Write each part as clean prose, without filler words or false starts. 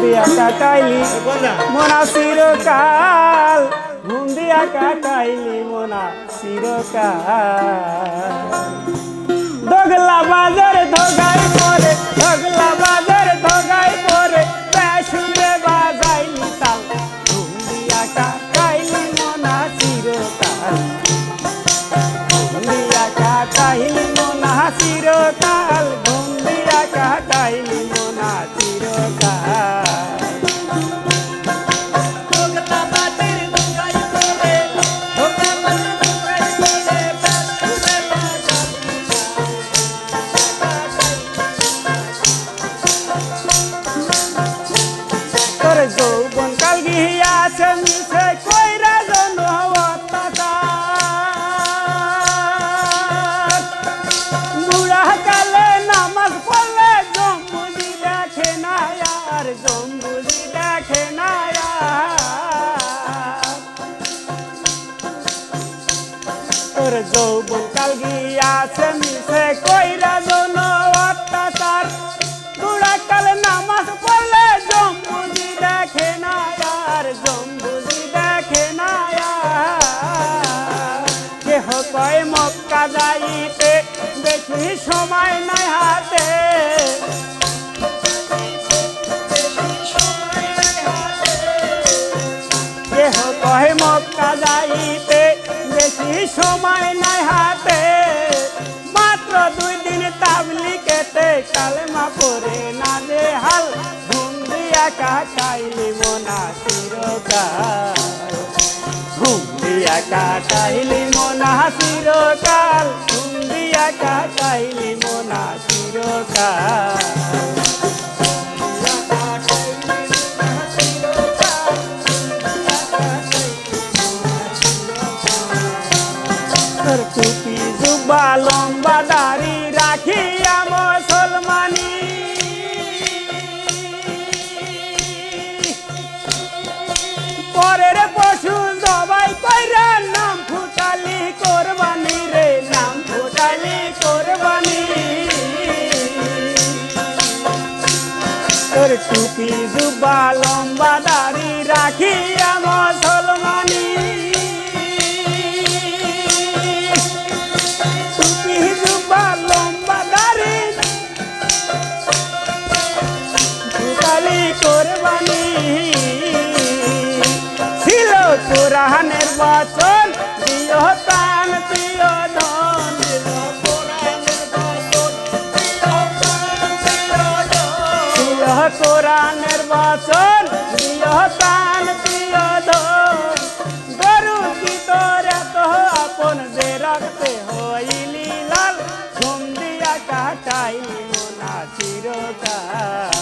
দিয়া কাটাইলি মোনা চিরকাল ঘুম দিয়া কাটাইলি মোনা চিরকাল দোগলা বাজার ধগাই পরে দোগলা বাজার ধগাই পরে বেসুরে বাজাইলি তাল ঘুম দিয়া কাটাইলি মোনা চিরকাল ঘুম দিয়া কাটাইলি মোনা চিরকাল ঘুম দিয়া কাটাইলি মোনা চিরকাল যৌবন কাল গিয়াছে মিছে কইরা জন বুড়া কালে নামাজ পড়লে জম্বুজি দেখে না আর জম্বুজি দেখে না তোর যৌবন কাল গিয়াছে মিছে কইরা জন অত্যাচার বুড়া কালে নামাজ পড়লে জম্বুজি দেখে না আর জম্বুজি দেখে না কেহ কয় মক্কা যাইতে বেশি সময় নাই হাতে কেহ কয় মক্কা যাইতে বেশি সময় নাই হাতে মাত্র 2 দিন তাবলিগেতে কালেমা পড়ে না যে হাল ঘুম দিয়া কাটাইলি মোনা চিরকাল ঘুম দিয়া কাটাইলি মোনা চিরকাল ঘুম দিয়া কাটাইলি মোনা চিরকাল টুপি জুব্বা লম্বা দাড়ি রাখিয়া মুসলমানি পরের পশু জবাই কইরা নাম ফুটালি কোরবানি রে নাম ফুটালি কোরবানি তোর টুপি জুব্বা লম্বা দাড়ি রাখিয়া মুসলমানি কোরবানি ছিল কোরআনের বচন দিও প্রাণ দিও ধন ছিল কোরআনের বচন দিও প্রাণ দিও ধন গরু কি তোর এত আপন যে রাখতে হইলি লাল ঘুম দিয়া কাটাইলি মোনা চিরকাল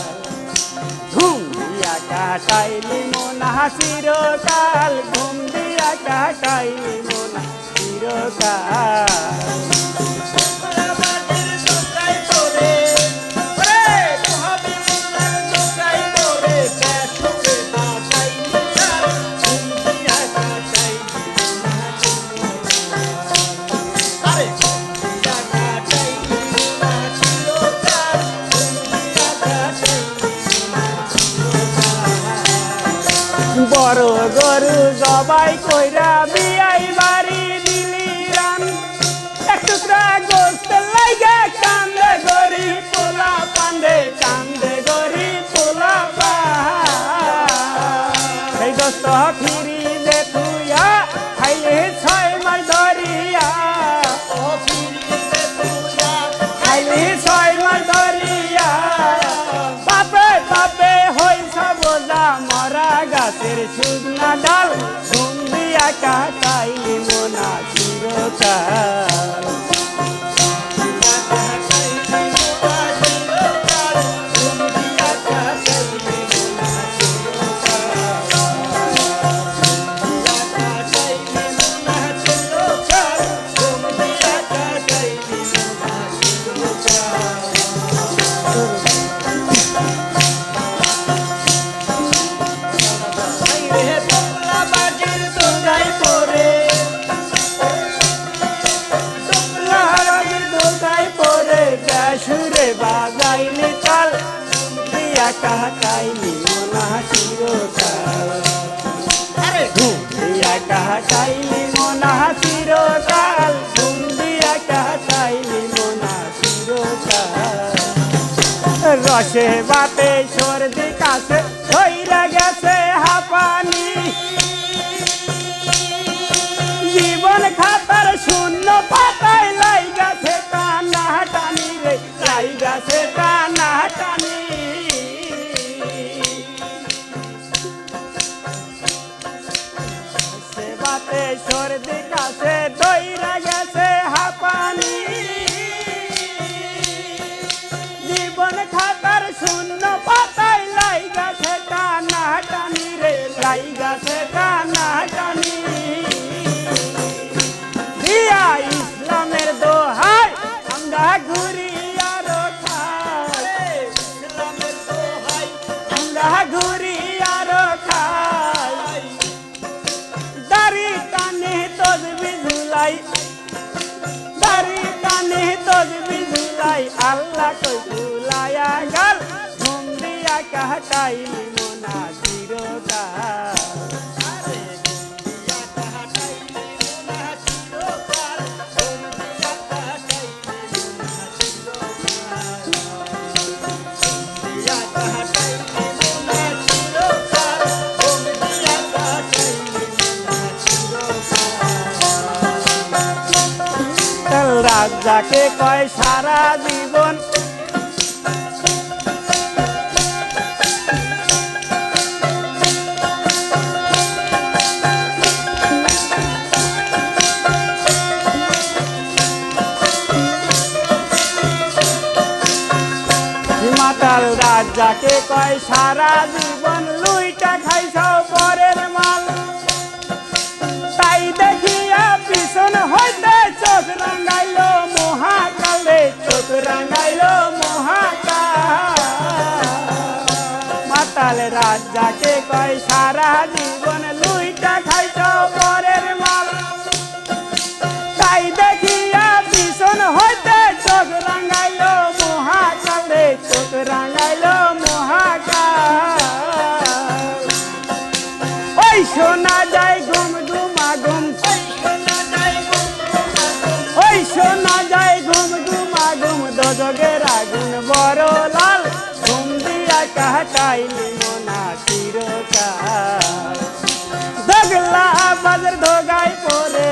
ঘুম দিয়া কাটাইলি মোনা চিরকাল ঘুম দিয়া কাটাইলি মোনা চিরকাল বড় গরু জবাই কইরা বিয়াই বাড়ি দিলি রান এক টুকরা গোস্ত লাইগা কান্দে গরি পোলা পান্ডে কান্দে গরি পোলা পা সেই গোস্ত ফিরি দে তুইয়া খাইলে 6 মাস ধরিয়া খাইলে 6 মাস ধরিয়া বাপে বাপে হইছা বোঝা মরা গাছের শুকনা ডাল ঘুম দিয়া কাটাইলি মোনা চিরকাল সেবাতে সর্দি কাছে ধইরা গেছে হাঁপানি জীবন খাতার শূন্য পাতায় লাই গেছে টানা টানি রে লাই গেছে টানা টানি সেবাতে সর্দি কাছে ধইরা গেছে হাঁপানি জীবন খাতার শূন্য পাতায় লাই গেছে টানা টানি রে লাই গেছে টানা টানি দিয়া ইসলামের দোহাই আমরা ঘুরি আরো খাই ইসলামের দোহাই আমরা ঘুরি আরো খাই দাড়ি টানে তসবি ঝুলাই দাড়ি টানে তসবি ঝুলাই আল্লাহ কই ঝুলায়া গাল ঘুম দিয়া কাটাইলি মোনা চিরকাল রাজাকে কয় সারা জীবন মাতাল রাজাকে কয় সারা জীবন লুইটা খাইছাও পরের মাল তাই দেখিয়া পিছন হইতে চোখ রাঙাইলো মহাকাল রে চোখ রাঙাইলো মহাকাল মাতাল রাজাকে কয় সারা জীবন লুইটা খাইছাও পরের মাল তাই দেখিয়া পিছন হইতে চোখ রাঙাইলো মহাকাল রে চোখ রাঙাইলো মহাকাল ওই শোনা যায় ঘুম ঘুমা ঘুম ওই শোনা যায় ঘুম ঘুমা ঘুম দোজগের আগুন বড় লাল ঘুম দিয়া কাটাইলি মোনা চিরকাল দগলা বাজার ধোগাই পরে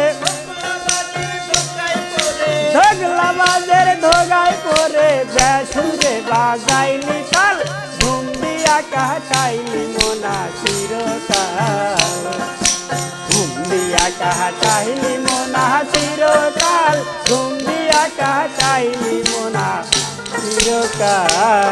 দগলা বাজার ধোগাই পরে বেসুরে বাজাইলি তাল ঘুম দিয়া কাটাইলি মোনা চিরকাল ঘুম দিয়া কাটাইলি মোনা চিরকাল ঘুম দিয়া কাটাইলি মোনা চিরকাল